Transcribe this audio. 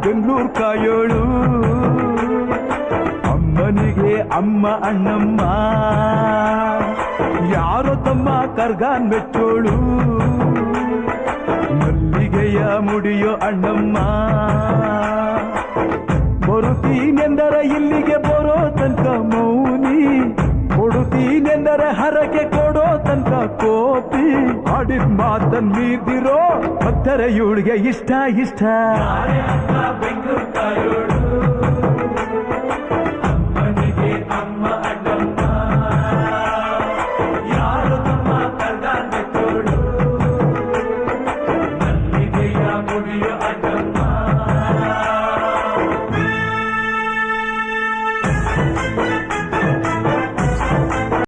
ಬೆಂಗಳೂರು ಕಾಯೋಳು ಅಮ್ಮನಿಗೆ ಅಮ್ಮ ಅಣ್ಣಮ್ಮ ಯಾರೋ ತಮ್ಮ ಕರ್ಗಾನ್ ಮೆಚ್ಚೋಳು ಮಲ್ಲಿಗೆಯ ಮುಡಿಯೋ ಅಣ್ಣಮ್ಮ ಬರುತ್ತೀನೆಂದರೆ ಇಲ್ಲಿಗೆ ಬರೋ ತನಕ ಮೌನಿ ಕೊಡುತ್ತೀನೆಂದರೆ ಹರಕೆ ಕೊಡೋ ತನಕ ಕೋಪಿ ಆಡಿದ ಮಾತನ್ ಮೀರ್ದಿರೋ ಹತ್ತರ ಇವಳಿಗೆ ಇಷ್ಟ ಇಷ್ಟ ಬೆಂಗಳೂರು